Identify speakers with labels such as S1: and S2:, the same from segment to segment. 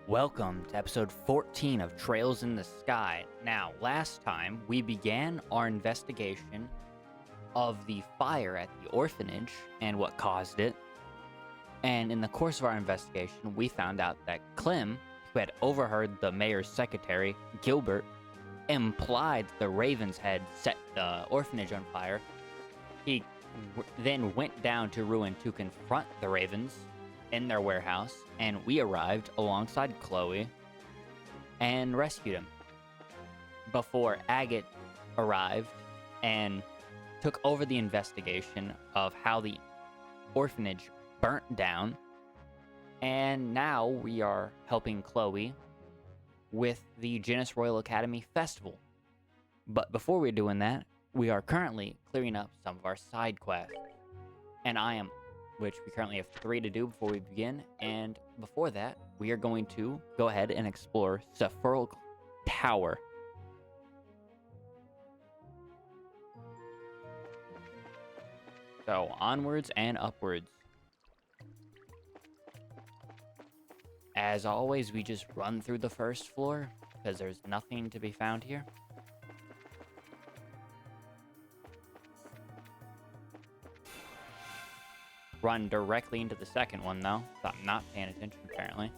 S1: Welcome to episode 14 of Trails in the Sky. Now, last time we began our investigation of the fire at the orphanage and what caused it. And in the course of our investigation, we found out that Clem, who had overheard the mayor's secretary, Gilbert, implied that the ravens had set the orphanage on fire. He then went down to Ruin to confront the ravens in their warehouse, and we arrived alongside Chloe and rescued him before Agate arrived and took over the investigation of how the orphanage burnt down. And now we are helping Chloe with the Genus Royal Academy Festival. But before we're doing that, we are currently clearing up some of our side quests. And which we currently have 3 to do before we begin. And before that, we are going to go ahead and explore Sephiroth Tower. So, onwards and upwards. As always, we just run through the first floor, because there's nothing to be found here. Run directly into the second one, though, so I'm not paying attention, apparently.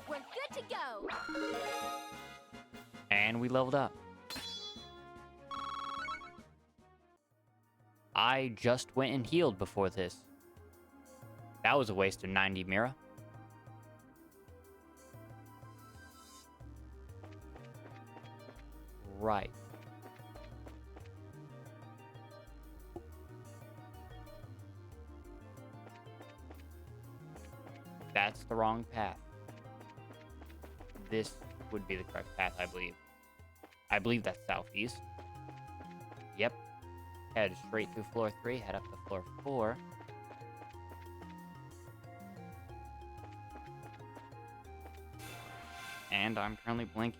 S2: We're good to go!
S1: And we leveled up. I just went and healed before this. That was a waste of 90 Mira. Right. That's the wrong path. This would be the correct path, I believe. I believe that's southeast. Yep. Head straight through floor 3, head up to floor 4. And I'm currently blinking.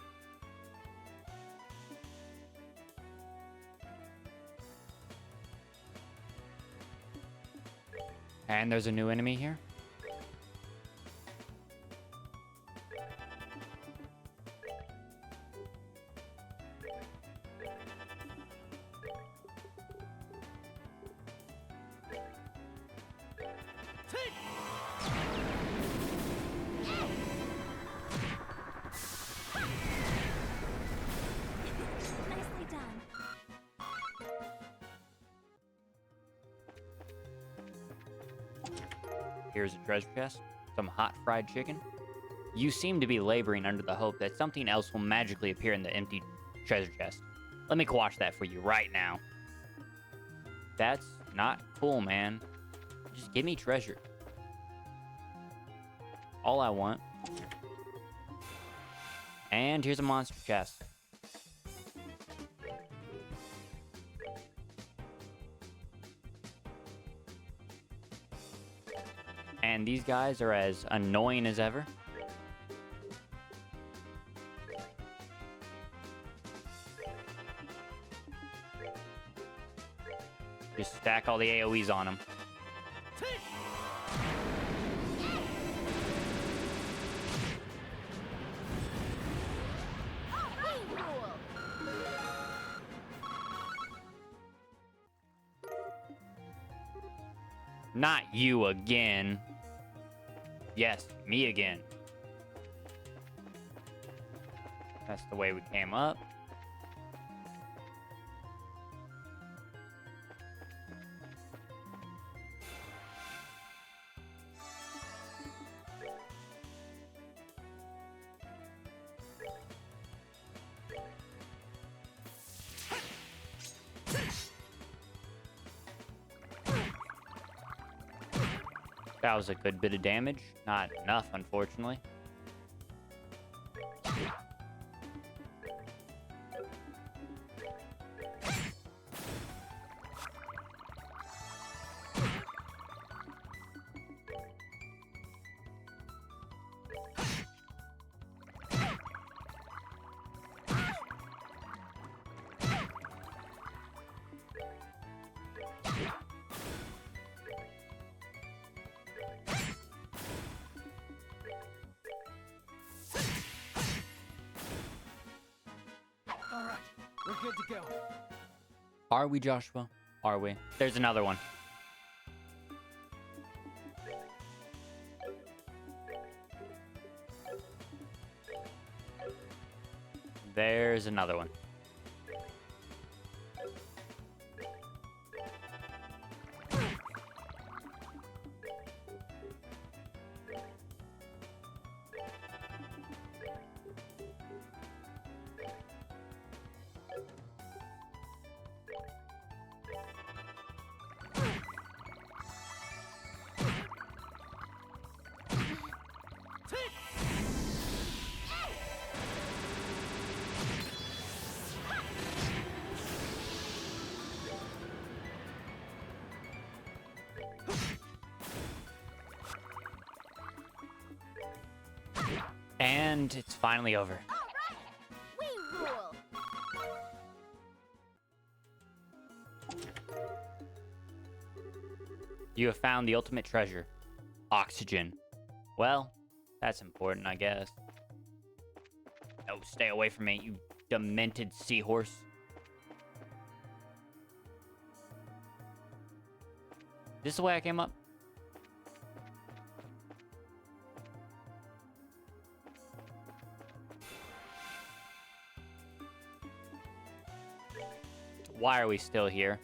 S1: And there's a new enemy here.
S2: Nicely done.
S1: Here's a treasure chest, some hot fried chicken. You seem to be laboring under the hope that something else will magically appear in the empty treasure chest. Let me quash that for you right now. That's not cool, man. Just give me treasure. All I want. And here's a monster chest. And these guys are as annoying as ever. Just stack all the AoEs on them.
S2: We rule!
S1: Not you again. Yes, me again. That's the way we came up. That was a good bit of damage. Not enough, unfortunately.
S3: All right, we're good to go.
S1: Are we, Joshua? Are we? There's another one. There's another one. And it's finally over.
S2: All right. We rule.
S1: You have found the ultimate treasure. Oxygen. Well, that's important, I guess. Oh, stay away from me, you demented seahorse. This the way I came up? Why are we still here?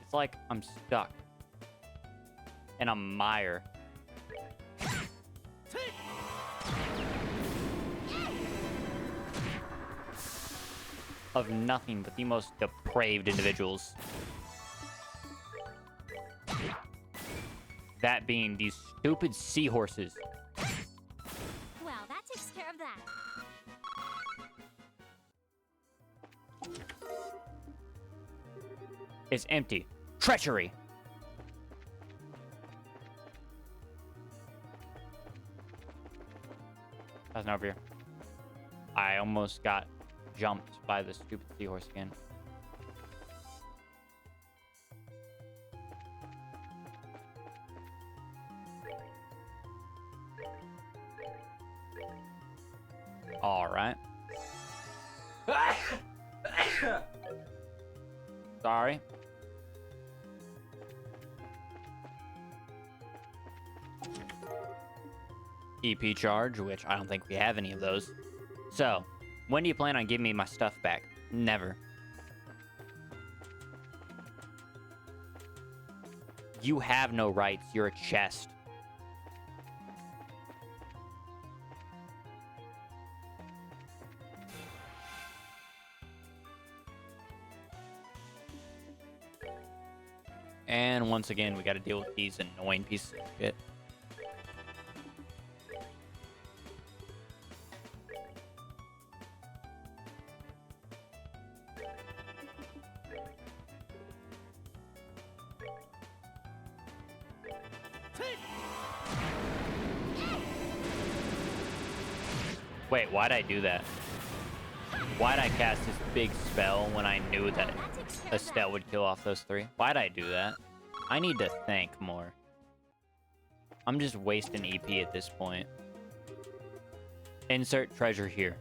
S1: It's like I'm stuck in a mire. Of nothing but the most depraved individuals. That being these stupid seahorses.
S2: Well, that takes care of that.
S1: It's empty. Treachery! Nothing over here. I almost got jumped by the stupid seahorse again. All right. Sorry. EP charge, which I don't think we have any of those. So, when do you plan on giving me my stuff back? Never. You have no rights. You're a chest. And once again, we got to deal with these annoying pieces of shit. Wait, why'd I do that? Why'd I cast this big spell when I knew that Estelle would kill off those three? Why'd I do that? I need to think more. I'm just wasting EP at this point. Insert treasure here.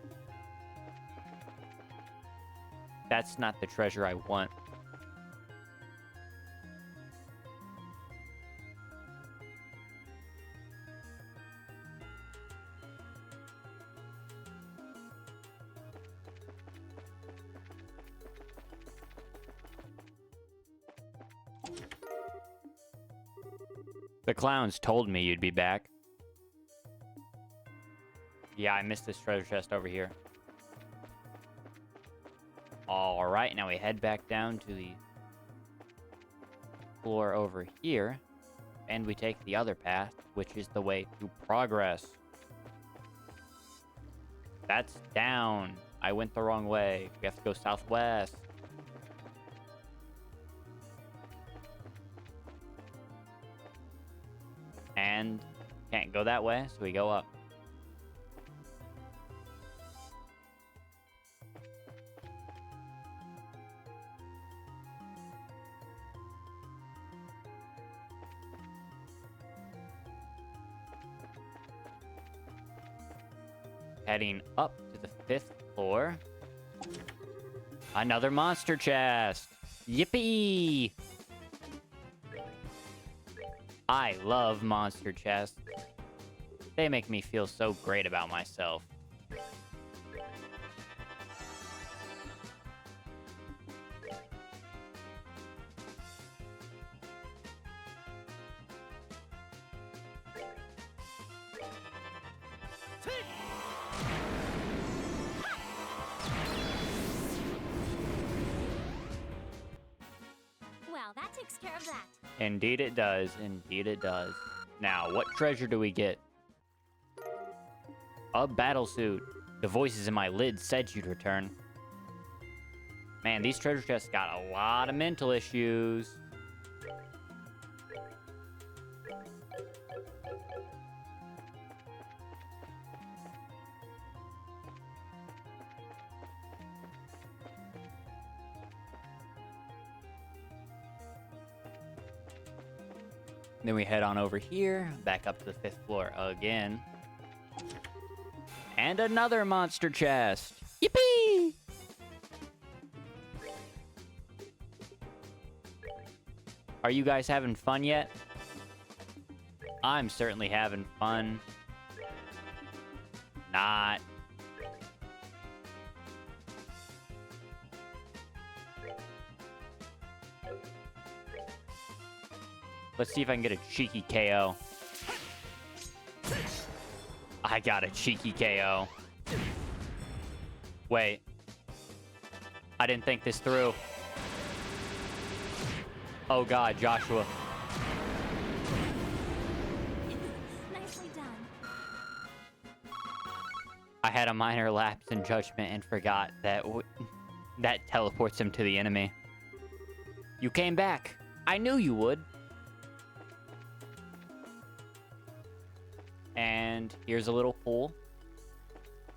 S1: That's not the treasure I want. The clowns told me you'd be back. Yeah, I missed this treasure chest over here. Alright, now we head back down to the floor over here. And we take the other path, which is the way to progress. That's down. I went the wrong way. We have to go southwest. And can't go that way, so we go up. Heading up to the 5th floor. Another monster chest. Yippee! I love monster chests. They make me feel so great about myself.
S2: Well, that takes care of that.
S1: Indeed it does. Indeed it does. Now, what treasure do we get? A battle suit. The voices in my lid said you'd return. Man, these treasure chests got a lot of mental issues. Then we head on over here, back up to the 5th floor again. And another monster chest. Yippee! Are you guys having fun yet? I'm certainly having fun. Not. Let's see if I can get a cheeky KO. I got a cheeky KO. Wait. I didn't think this through. Oh god, Joshua.
S2: Nicely done.
S1: I had a minor lapse in judgment and forgot that that teleports him to the enemy. You came back. I knew you would. And here's a little pool.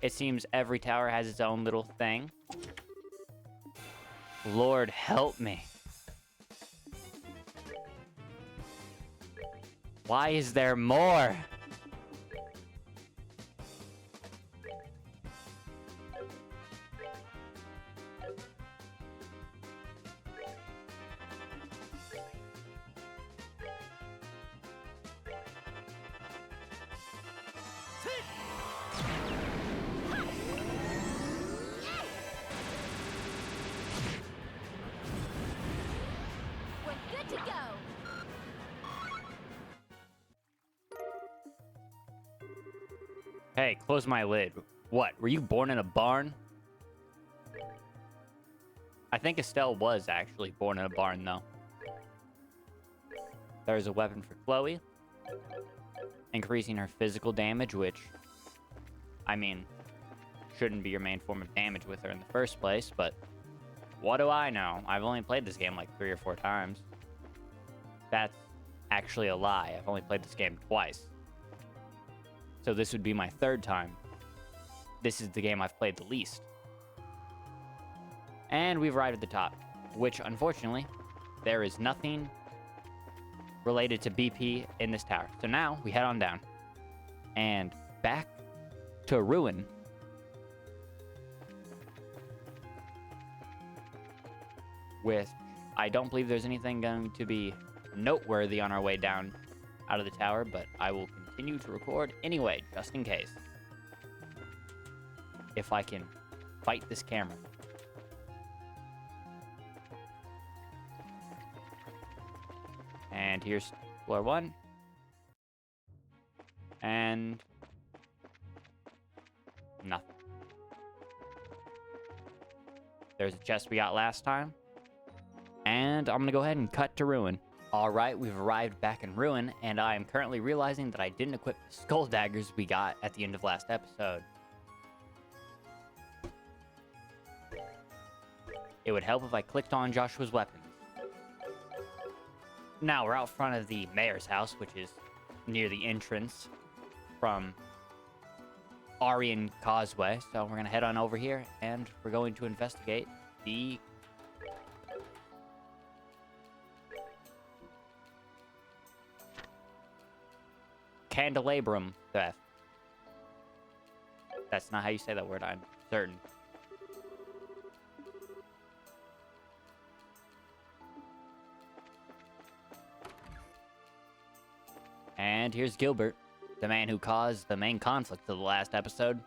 S1: It seems every tower has its own little thing. Lord help me. Why is there more?
S2: We're good to go.
S1: Hey, close my lid. What, were you born in a barn? I think Estelle was actually born in a barn, though. There's a weapon for Chloe. Increasing her physical damage, which, I mean, shouldn't be your main form of damage with her in the first place, but what do I know? I've only played this game like 3 or 4 times. That's actually a lie. I've only played this game twice. So this would be my 3rd time. This is the game I've played the least. And we've arrived at the top, which, unfortunately, there is nothing related to BP in this tower. So now we head on down and back to Ruin. With, I don't believe there's anything going to be noteworthy on our way down out of the tower, but I will continue to record anyway, just in case. If I can fight this camera. And here's floor 1. And nothing. There's a chest we got last time. And I'm gonna go ahead and cut to Ruin. Alright, we've arrived back in Ruin, and I am currently realizing that I didn't equip the skull daggers we got at the end of last episode. It would help if I clicked on Joshua's weapons. Now we're out front of the mayor's house, which is near the entrance from Aryan Causeway. So we're gonna head on over here, and we're going to investigate the candelabrum theft. That's not how you say that word, I'm certain. And here's Gilbert, the man who caused the main conflict of the last episode.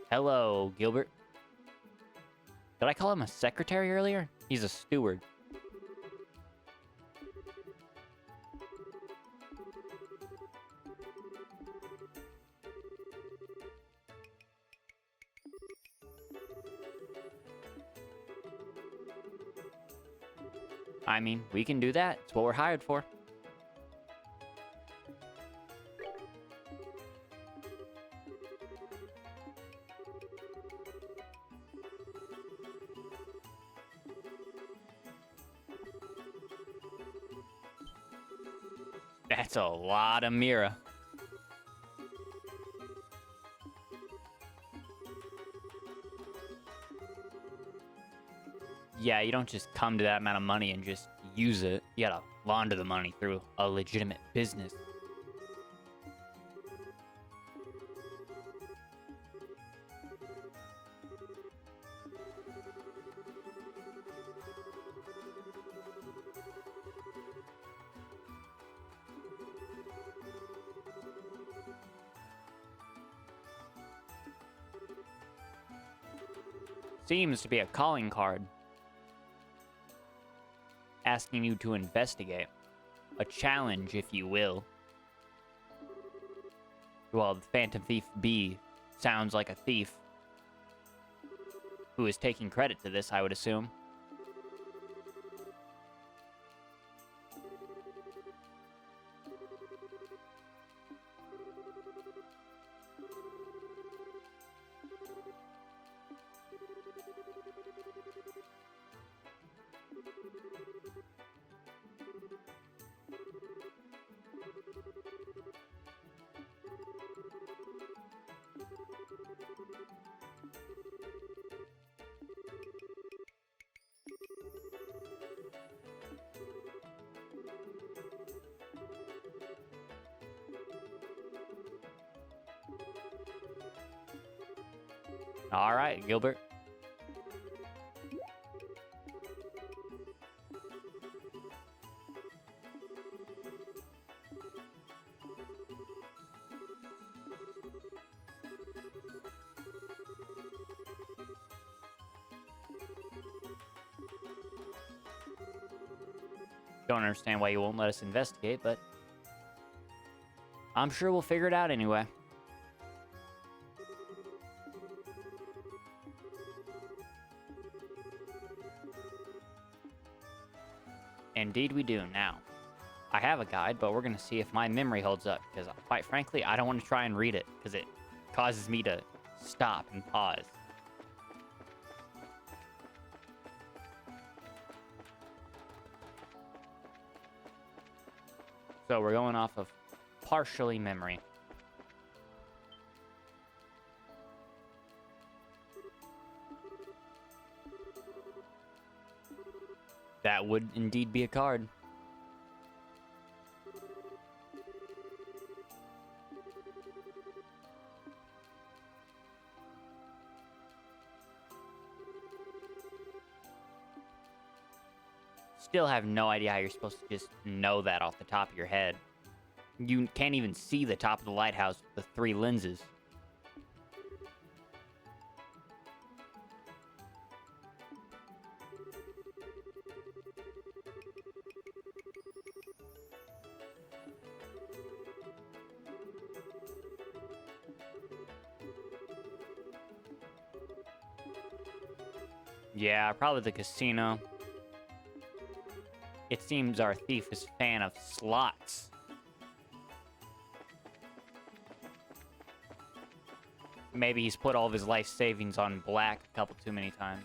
S1: Hello, Gilbert. Did I call him a secretary earlier? He's a steward. I mean, we can do that. It's what we're hired for. That's a lot of Mira. Yeah, you don't just come to that amount of money and just use it. You gotta launder the money through a legitimate business. Seems to be a calling card. Asking you to investigate. A challenge, if you will. Well, the Phantom Thief B sounds like a thief who is taking credit to this, I would assume. All right, Gilbert. Don't understand why you won't let us investigate, but I'm sure we'll figure it out anyway. Indeed we do. Now, I have a guide, but we're going to see if my memory holds up, because quite frankly, I don't want to try and read it, because it causes me to stop and pause. So we're going off of partially memory. That would indeed be a card. Still have no idea how you're supposed to just know that off the top of your head. You can't even see the top of the lighthouse with the 3 lenses. Yeah, probably the casino. It seems our thief is a fan of slots. Maybe he's put all of his life savings on black a couple too many times.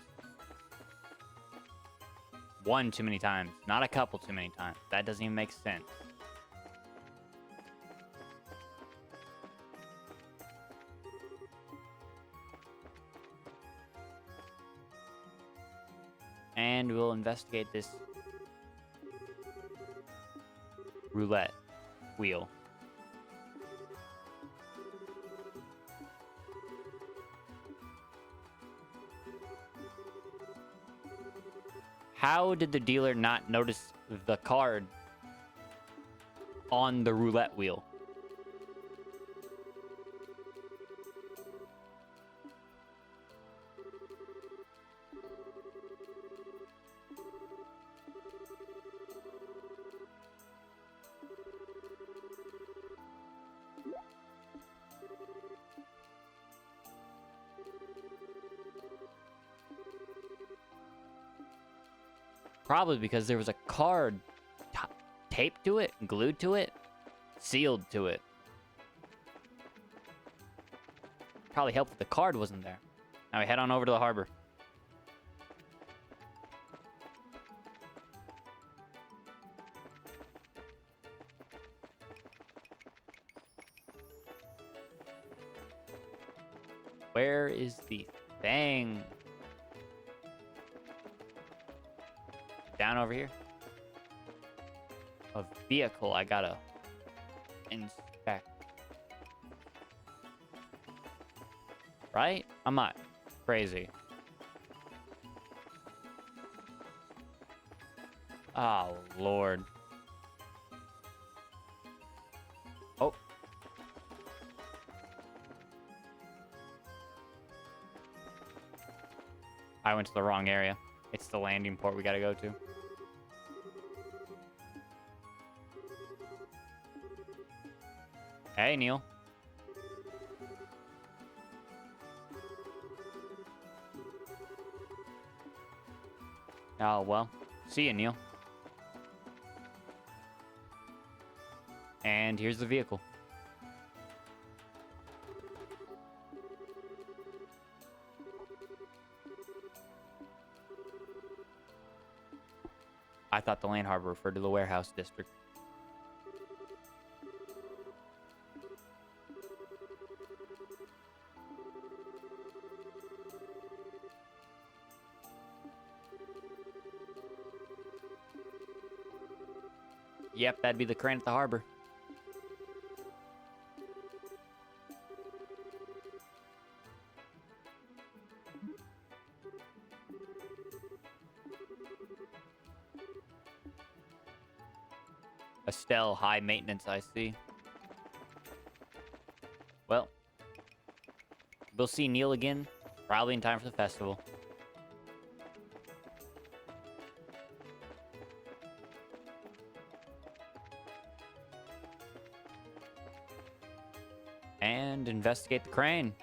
S1: One too many times, not a couple too many times. That doesn't even make sense. And we'll investigate this roulette wheel. How did the dealer not notice the card on the roulette wheel? Probably because there was a card taped to it, glued to it, sealed to it. Probably helped if the card wasn't there. Now we head on over to the harbor. Where is the thing? Down over here. A vehicle I gotta inspect. Right? I'm not crazy. Oh, Lord. Oh. I went to the wrong area. It's the landing port we gotta go to. Hey, Neil. Oh, well. See you, Neil. And here's the vehicle. I thought the land harbor referred to the warehouse district. Yep, that'd be the crane at the harbor. Estelle, high maintenance, I see. Well, we'll see Neil again, probably in time for the festival. And investigate the crane.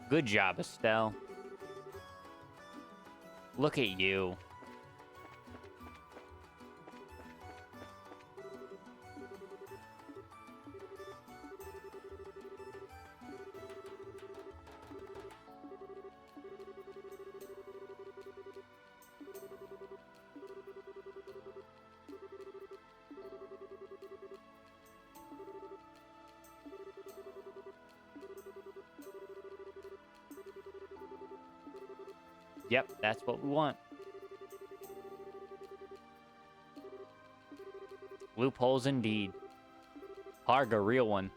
S1: Good job, Estelle. Look at you. Yep, that's what we want. Loopholes indeed. Harg, a real one.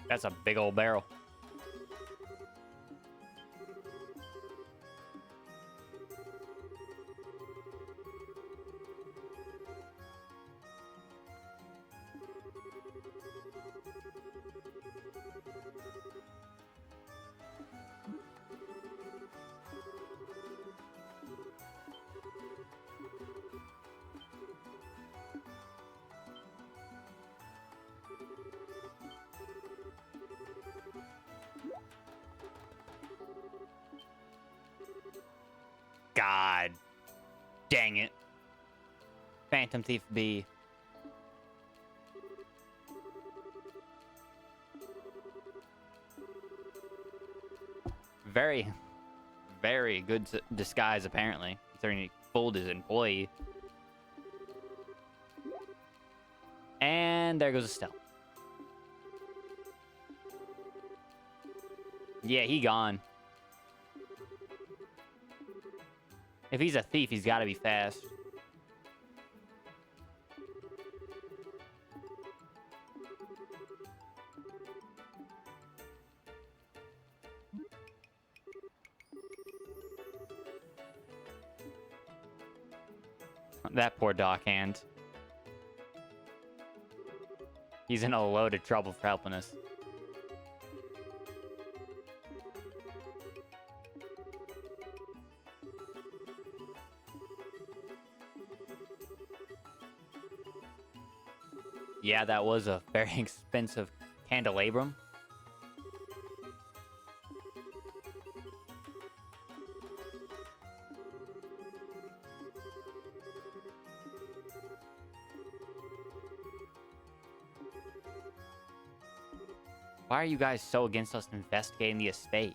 S1: That's a big old barrel. God dang it. Phantom Thief B. Very, very good disguise, apparently. Considering he fooled his employee. And there goes Estelle. Yeah, he gone. If he's a thief, he's got to be fast. That poor Dockhand. He's in a load of trouble for helping us. Yeah, that was a very expensive candelabrum. Why are you guys so against us investigating the estate?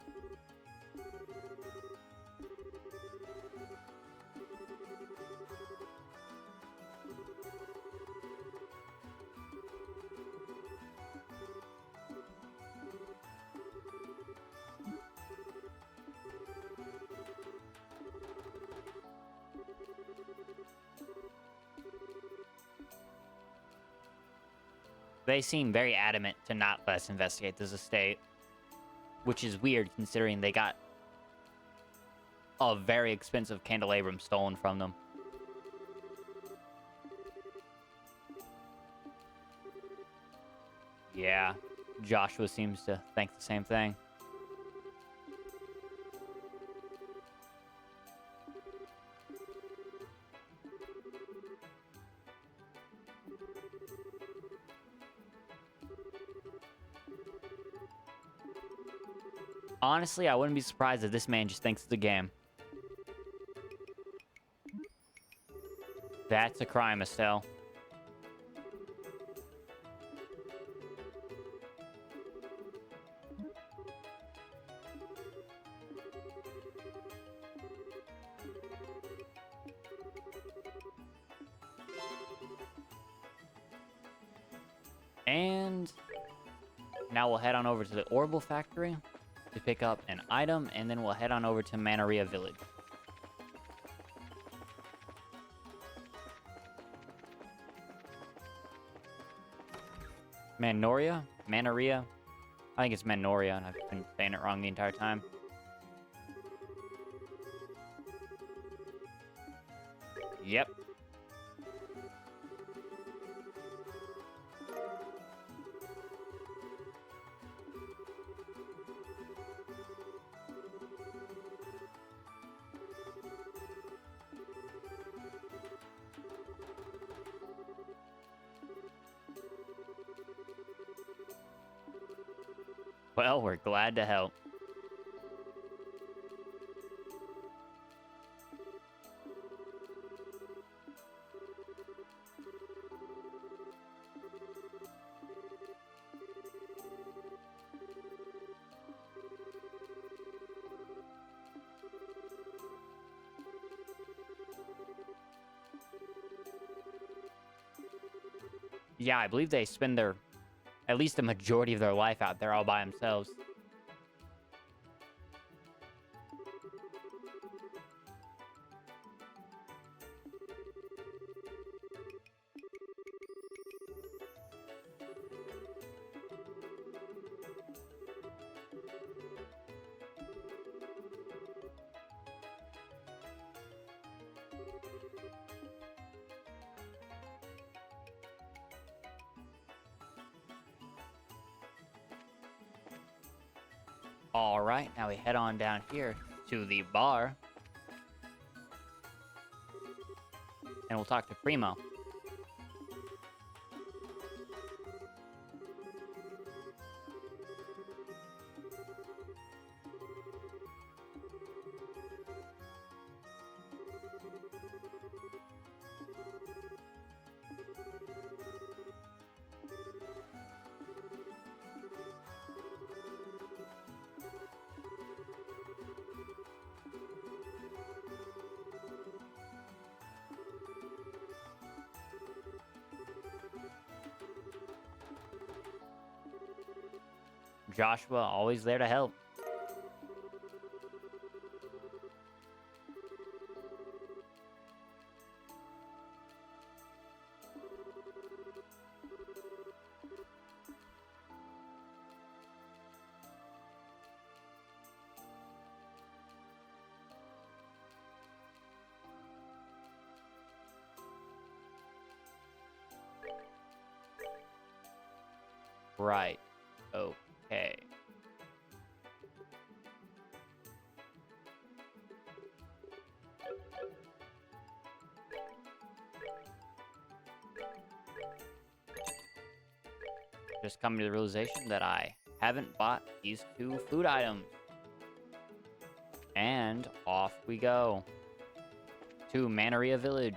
S1: They seem very adamant to not let us investigate this estate, which is weird considering they got a very expensive candelabrum stolen from them. Yeah, Joshua seems to think the same thing. Honestly, I wouldn't be surprised if this man just thinks it's a game. That's a crime, Estelle. And now we'll head on over to the Orbital Factory to pick up an item, and then we'll head on over to Manaria Village. Manoria? Manaria? I think it's Manoria, and I've been saying it wrong the entire time. Yep. Well, we're glad to help. Yeah, I believe they spend their, at least the majority of their life out there all by themselves. All right, now we head on down here to the bar. And we'll talk to Primo. Joshua, always there to help. Right. Okay. Just coming to the realization that I haven't bought these 2 food items. And off we go to Manaria Village.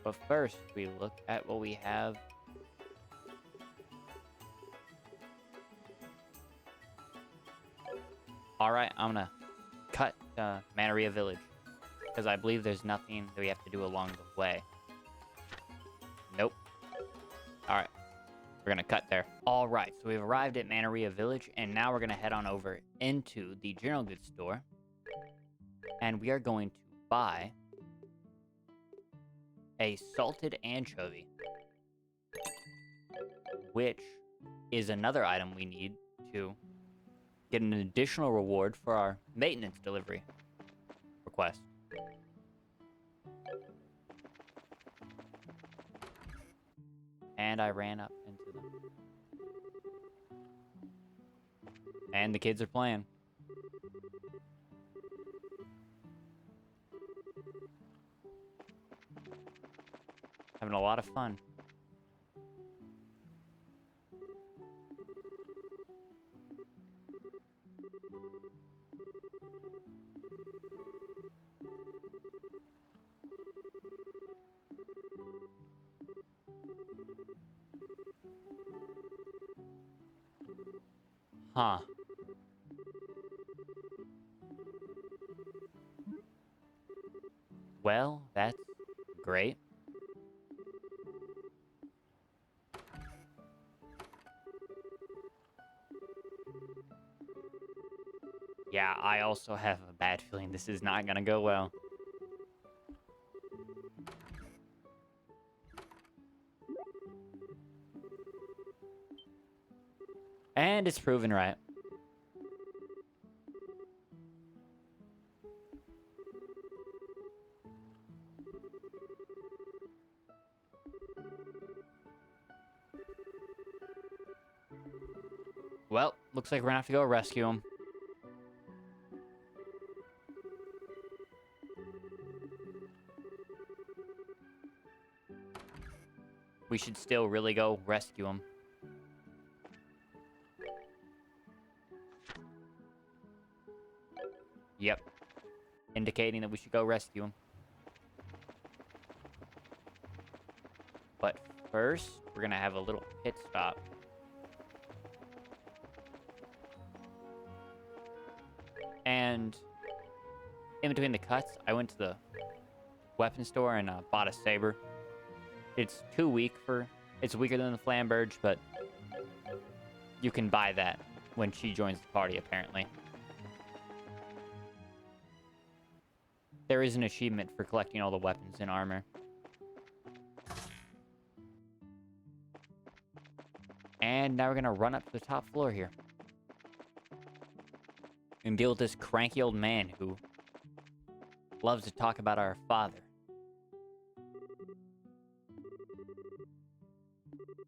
S1: But first, we look at what we have. Alright, I'm gonna cut Manaria Village, because I believe there's nothing that we have to do along the way. Nope. Alright, we're gonna cut there. Alright, so we've arrived at Manaria Village, and now we're gonna head on over into the general goods store. And we are going to buy a salted anchovy, which is another item we need to get an additional reward for our maintenance delivery request. And I ran up into them. And the kids are playing. Having a lot of fun. Huh. Well, that's great. Yeah, I also have a bad feeling this is not gonna go well. And it's proven right. Well, looks like we're gonna have to go rescue him. We should still really go rescue him. Yep. Indicating that we should go rescue him. But first, we're gonna have a little pit stop. And in between the cuts, I went to the weapon store and bought a saber. It's too weak for... It's weaker than the Flamberge, but you can buy that when she joins the party, apparently. There is an achievement for collecting all the weapons and armor. And now we're gonna run up to the top floor here. And deal with this cranky old man who loves to talk about our father.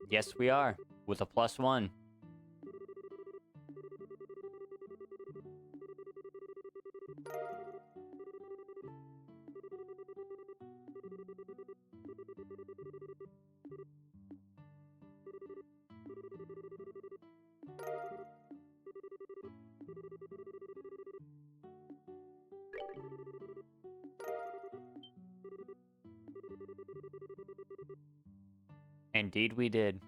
S1: Yes, we are. with a +1. Indeed we did.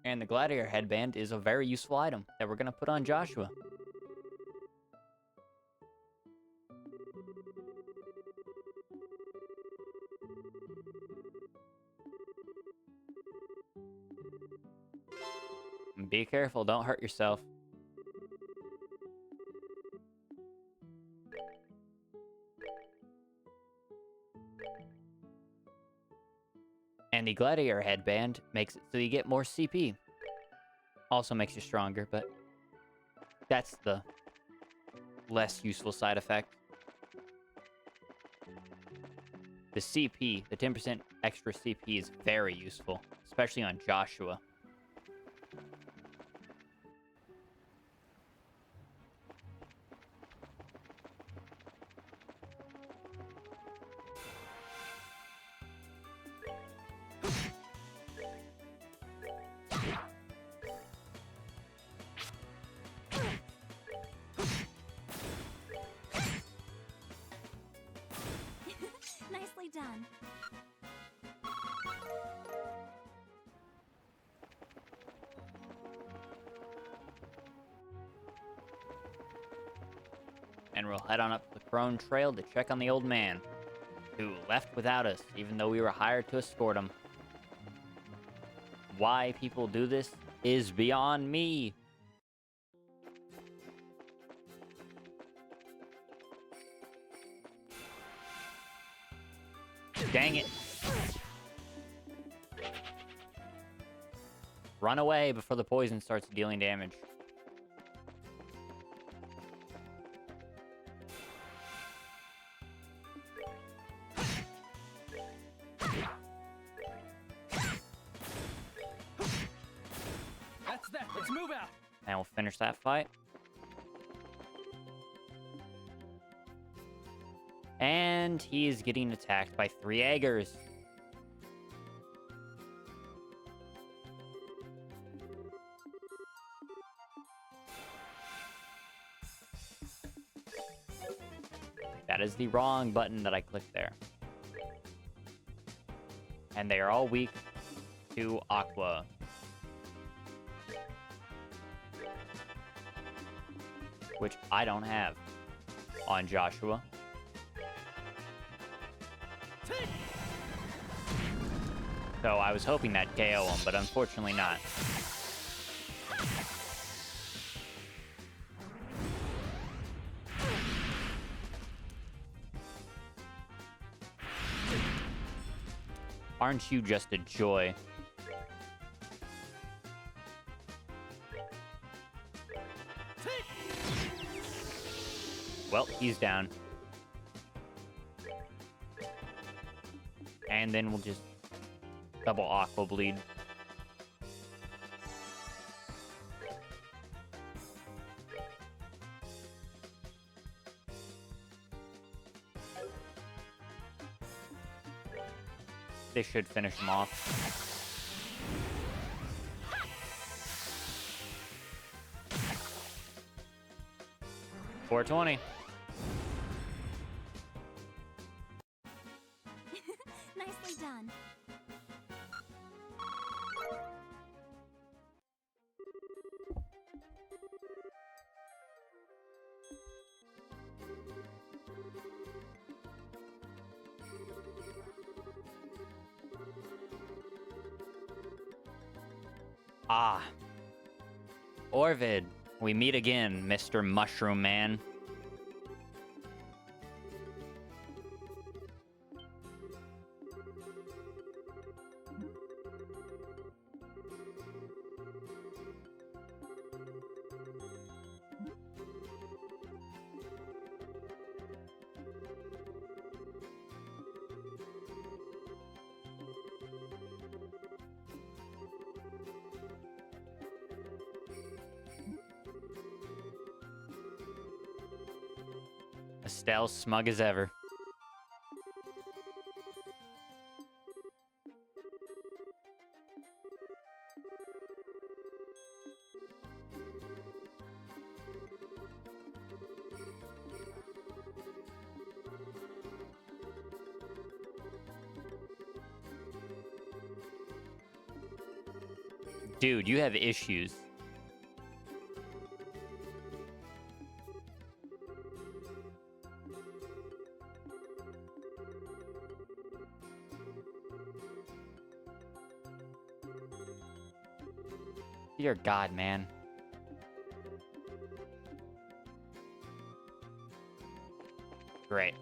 S1: And the gladiator headband is a very useful item that we're going to put on Joshua. And be careful, don't hurt yourself. And the gladiator headband makes it so you get more CP. Also makes you stronger, but that's the less useful side effect. The CP, the 10% extra CP is very useful, especially on Joshua.
S2: Nicely done.
S1: And we'll head on up the Crone Trail to check on the old man, who left without us, even though we were hired to escort him. Why people do this is beyond me. Dang it. Run away before the poison starts dealing damage.
S3: That's that. Let's move out.
S1: And we'll finish that fight. And he's getting attacked by 3 Aegers. That is the wrong button that I clicked there. And they are all weak to Aqua. Which I don't have on Joshua. So I was hoping that KO him, but unfortunately not. Aren't you just a joy? Well, he's down. And then we'll just double Aqua Bleed. This should finish him off. $420.
S2: Nicely done.
S1: Ah. Orvid, we meet again, Mr. Mushroom Man. Estelle, smug as ever. Dude, you have issues. Dear God, man. Great.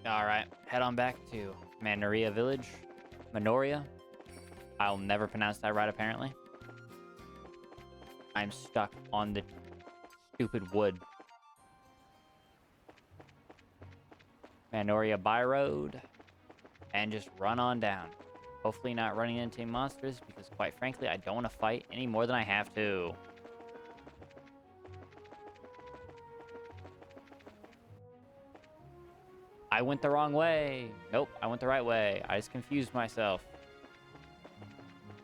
S1: Alright, head on back to Manoria Village. Manoria. I'll never pronounce that right, apparently. I'm stuck on the stupid wood. Manoria by road. And just run on down. Hopefully not running into any monsters, because quite frankly, I don't want to fight any more than I have to. I went the wrong way. Nope, I went the right way. I just confused myself.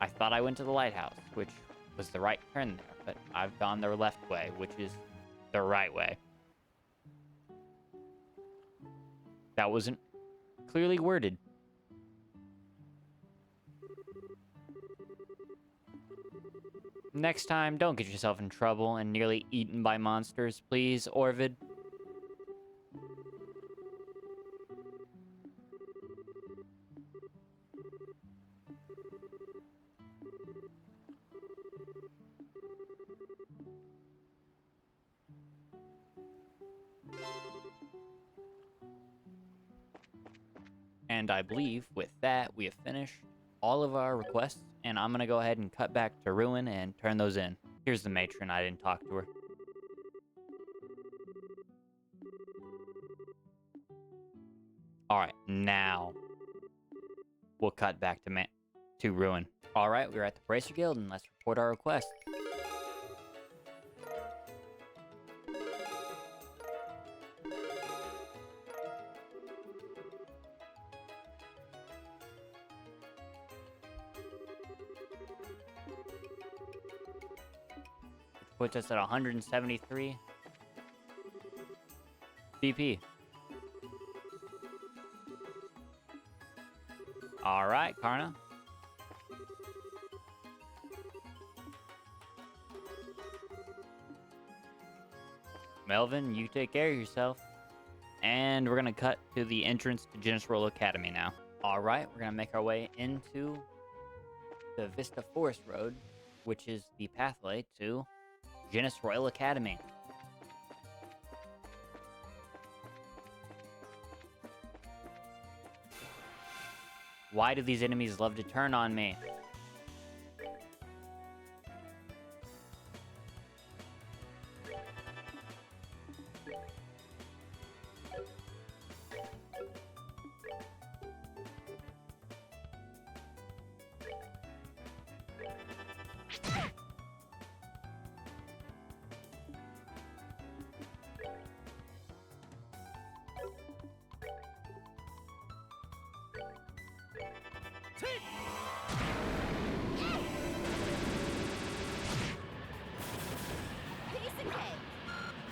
S1: I thought I went to the lighthouse, which was the right turn there, but I've gone the left way, which is the right way. That wasn't clearly worded. Next time, don't get yourself in trouble and nearly eaten by monsters, please, Orvid. And I believe with that, we have finished all of our requests, and I'm going to go ahead and cut back to Ruin and turn those in. Here's the matron. I didn't talk to her. All right, now we'll cut back to Ruin. All right, we're at the Bracer Guild, and let's report our request. Puts us at 173 BP. All right, Karna. Melvin, you take care of yourself. And we're going to cut to the entrance to Genis Royal Academy now. All right, we're going to make our way into the Vista Forest Road, which is the pathway to Genis Royal Academy. Why do these enemies love to turn on me?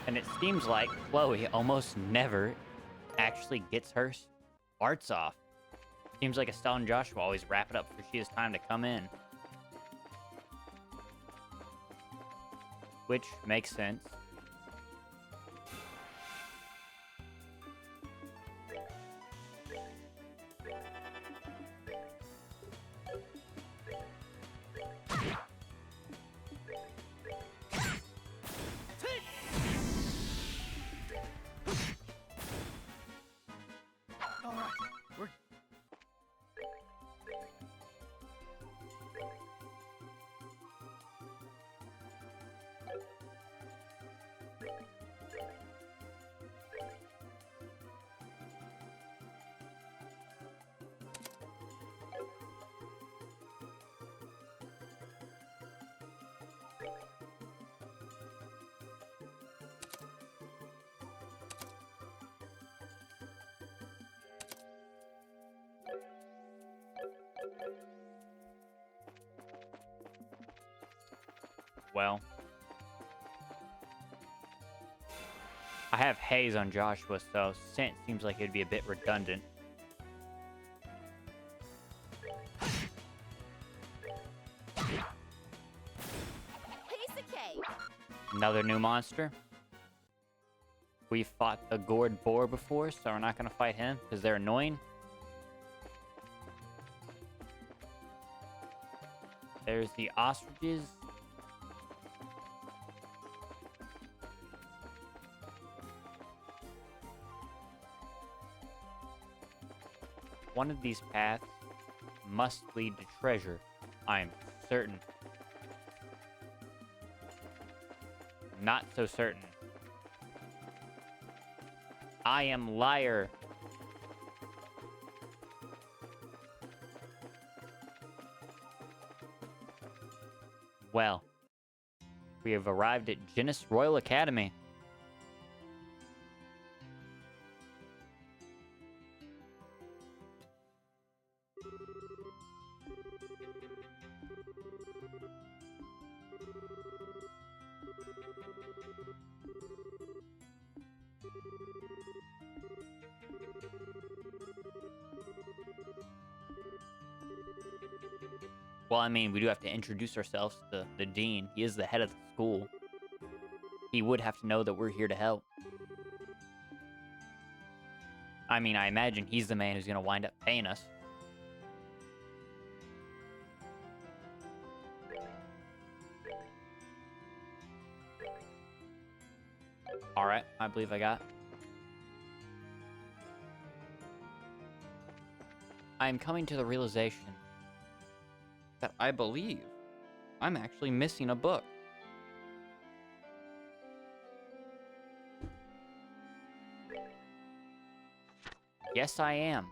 S1: And it seems like Chloe almost never actually gets her arts off. Seems like Estelle and Joshua always wrap it up before she has time to come in. Which makes sense. well. I have haze on Joshua, so scent seems like it'd be a bit redundant.
S2: Piece of cake.
S1: Another new monster. We fought the gourd boar before, so we're not going to fight him because they're annoying. There's the ostriches. One of these paths must lead to treasure. I'm certain. Not so certain. I am liar. Well, we have arrived at Genis Royal Academy. Well, I mean, we do have to introduce ourselves to the dean. He is the head of the school. He would have to know that we're here to help. I mean, I imagine he's the man who's going to wind up paying us. Alright, I believe I got. I am coming to the realization that I believe I'm actually missing a book. Yes, I am.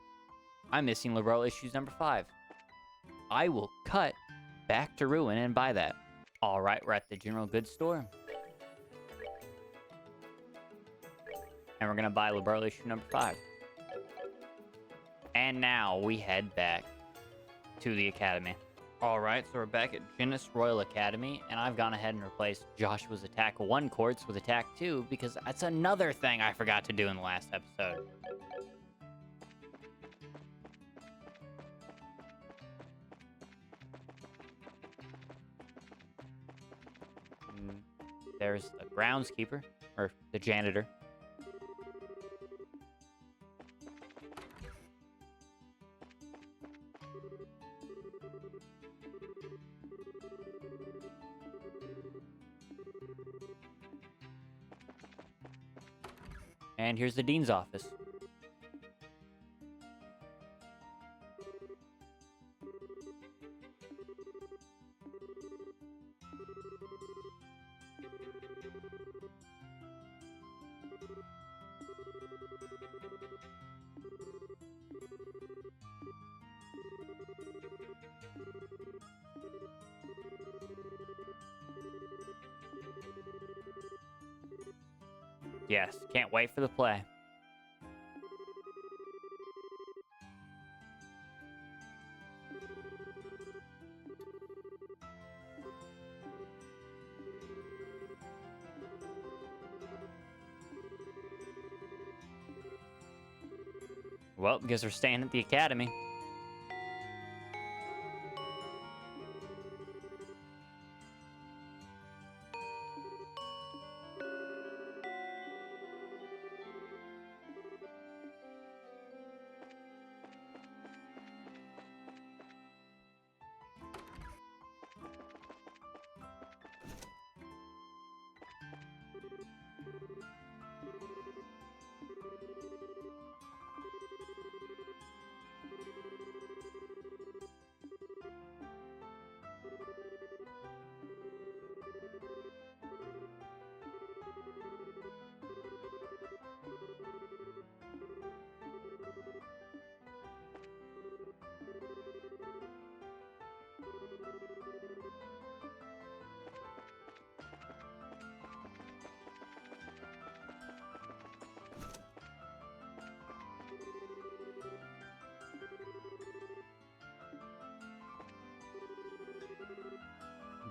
S1: I'm missing Liberal Issues number 5. I will cut back to Ruin and buy that. Alright, we're at the general goods store. And we're gonna buy Liberal Issue number 5. And now we head back to the academy. Alright, so we're back at Genis Royal Academy, and I've gone ahead and replaced Joshua's Attack 1 courts with Attack 2, because that's another thing I forgot to do in the last episode. There's the groundskeeper, or the janitor. And here's the dean's office. Yes, can't wait for the play. Well, guess we're staying at the academy.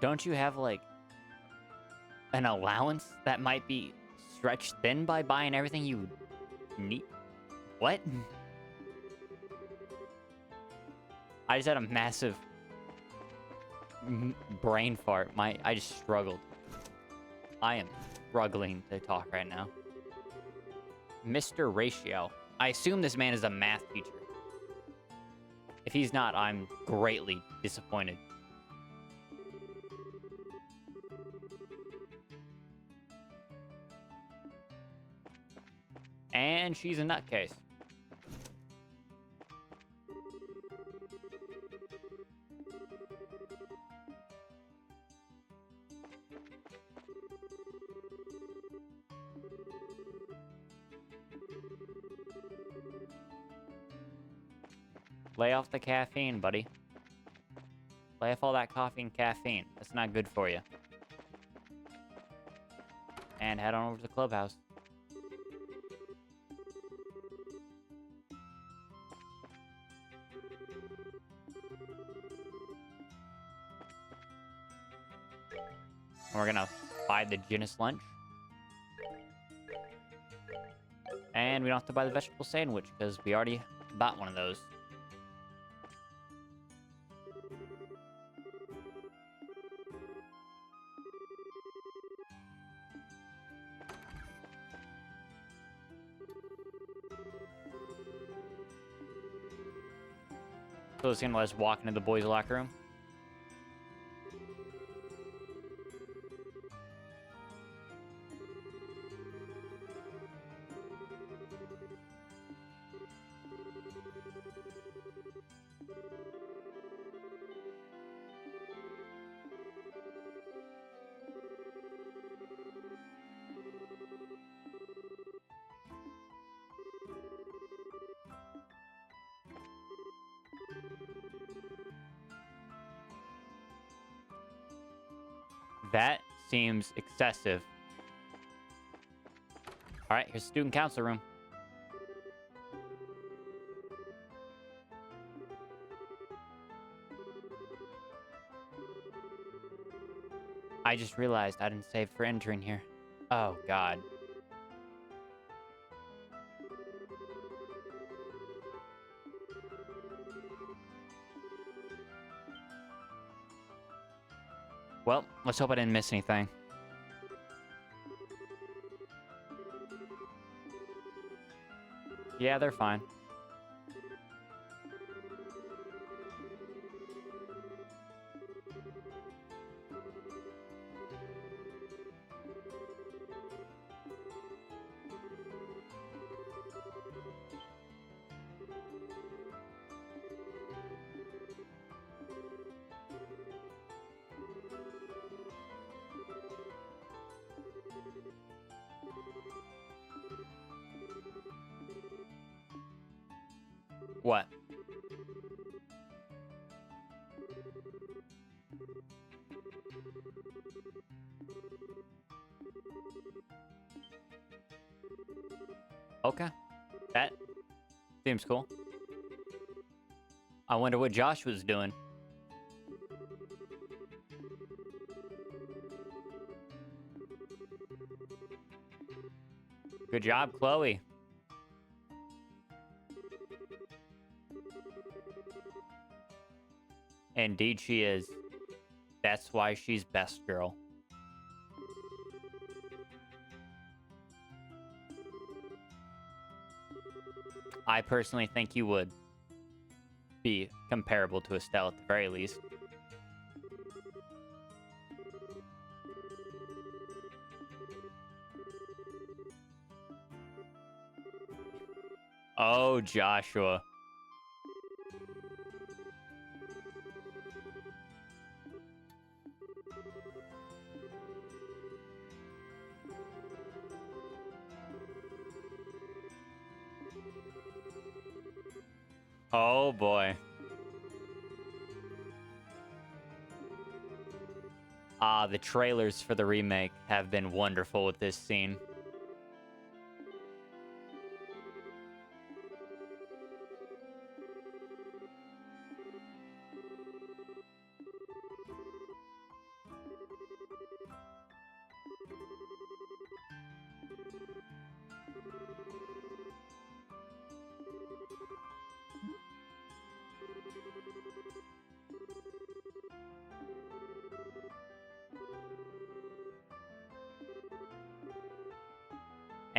S1: Don't you have, like, an allowance that might be stretched thin by buying everything you need. What? I just had a massive brain fart. I just struggled. I am struggling to talk right now. Mr. Ratio. I assume this man is a math teacher. If he's not, I'm greatly disappointed. And she's a nutcase. Lay off the caffeine, buddy. Lay off all that coffee and caffeine. That's not good for you. And head on over to the clubhouse. We're gonna buy the Guinness lunch. And we don't have to buy the vegetable sandwich because we already bought one of those. So it's gonna let us walk into the boys' locker room. That seems excessive. All right, here's the student council room. I just realized I didn't save for entering here. Oh, God. Well, let's hope I didn't miss anything. Yeah, they're fine. What? Okay. That seems cool. I wonder what Josh was doing. Good job, Chloe. Indeed she is. That's why she's best girl. I personally think you would be comparable to Estelle at the very least. Oh, Joshua. Oh, boy. Ah, the trailers for the remake have been wonderful with this scene.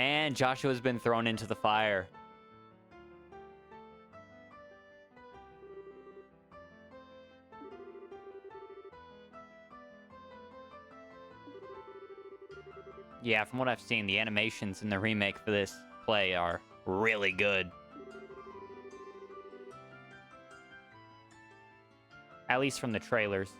S1: And Joshua's been thrown into the fire. Yeah, from what I've seen, the animations in the remake for this play are really good. At least from the trailers.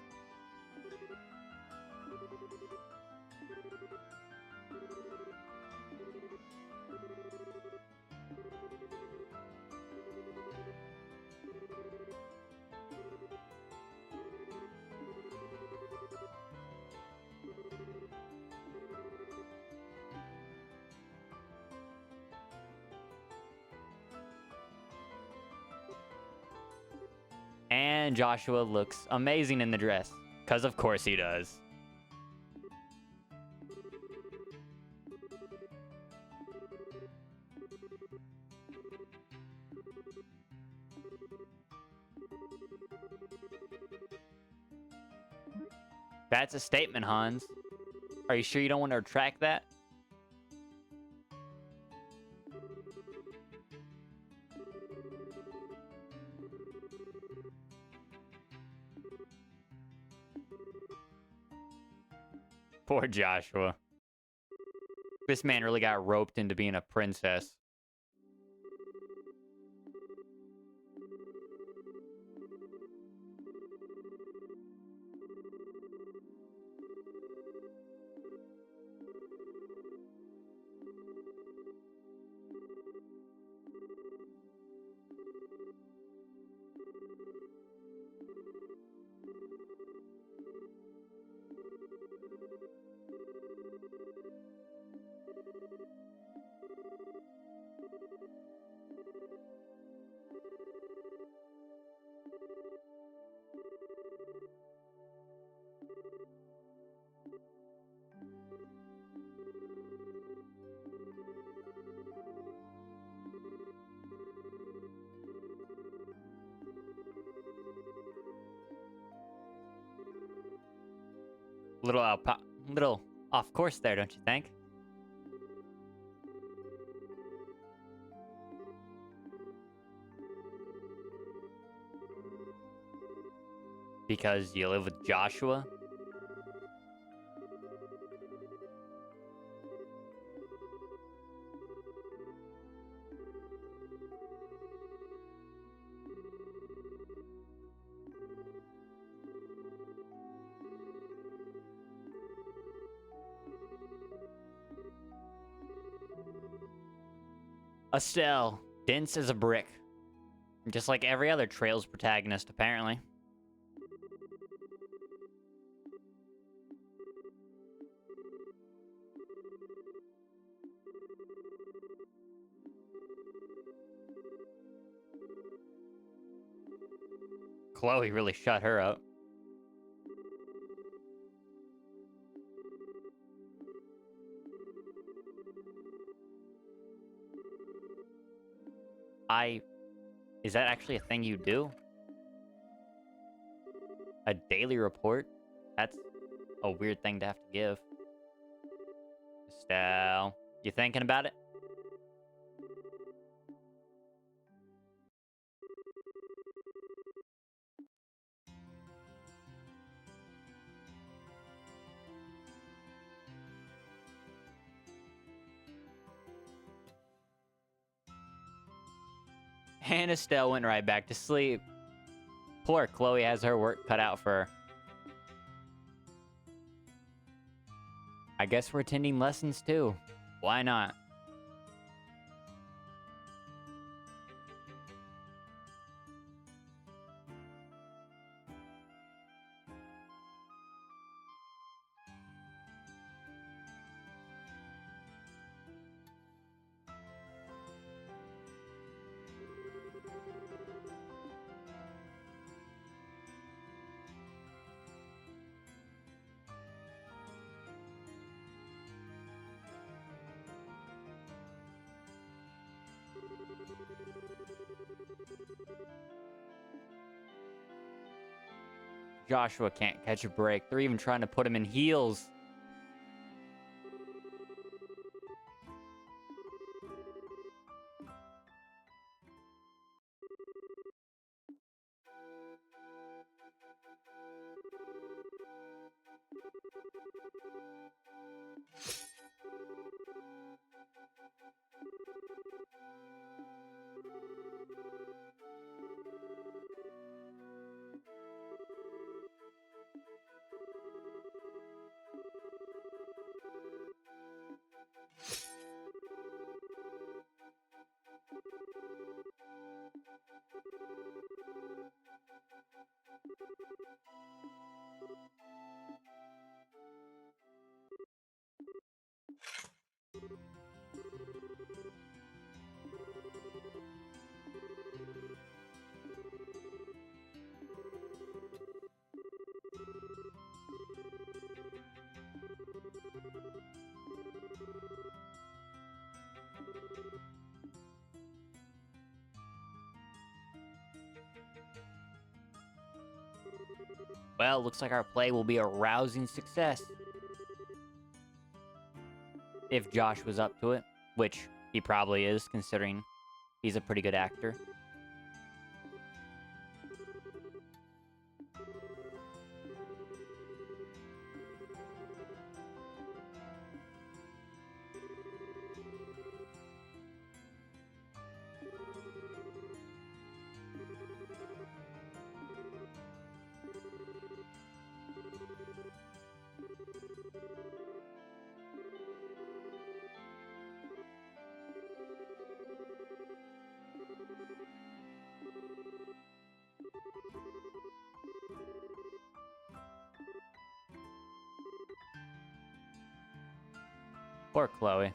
S1: And Joshua looks amazing in the dress. Because of course he does. That's a statement, Hans. Are you sure you don't want to retract that? Poor Joshua. This man really got roped into being a princess. Little off course there, don't you think? Because you live with Joshua? Estelle, dense as a brick. Just like every other Trails protagonist, apparently. Chloe really shut her up. Is that actually a thing you do? A daily report? That's a weird thing to have to give. Estelle, you thinking about it? And Estelle went right back to sleep. Poor Chloe has her work cut out for her. I guess we're attending lessons too. Why not? Joshua can't catch a break. They're even trying to put him in heels. Well, looks like our play will be a rousing success. If Josh was up to it, which he probably is, considering he's a pretty good actor. Poor Chloe.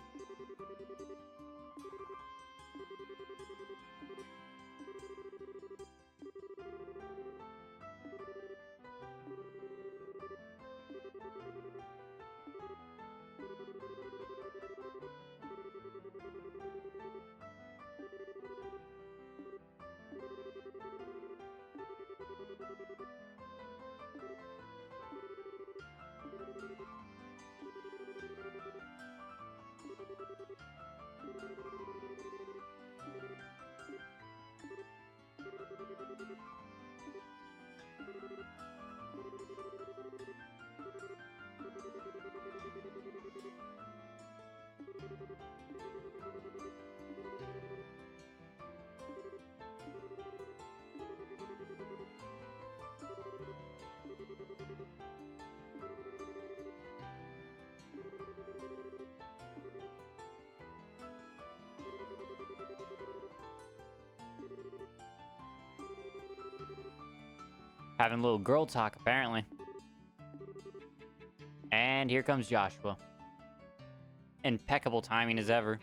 S1: Having a little girl talk, apparently. And here comes Joshua. Impeccable timing as ever.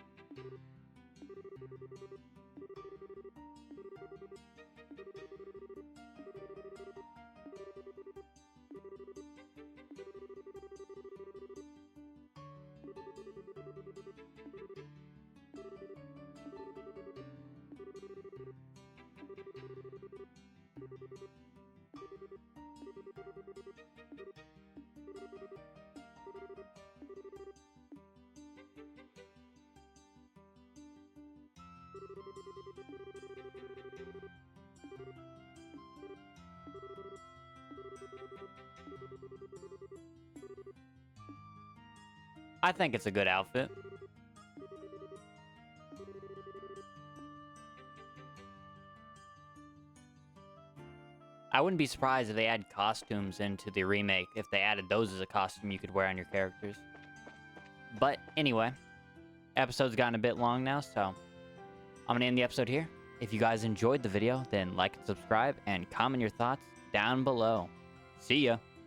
S1: I think it's a good outfit. I wouldn't be surprised if they add costumes into the remake, if they added those as a costume you could wear on your characters. But anyway, episode's gotten a bit long now, so I'm going to end the episode here. If you guys enjoyed the video, then like and subscribe and comment your thoughts down below. See ya!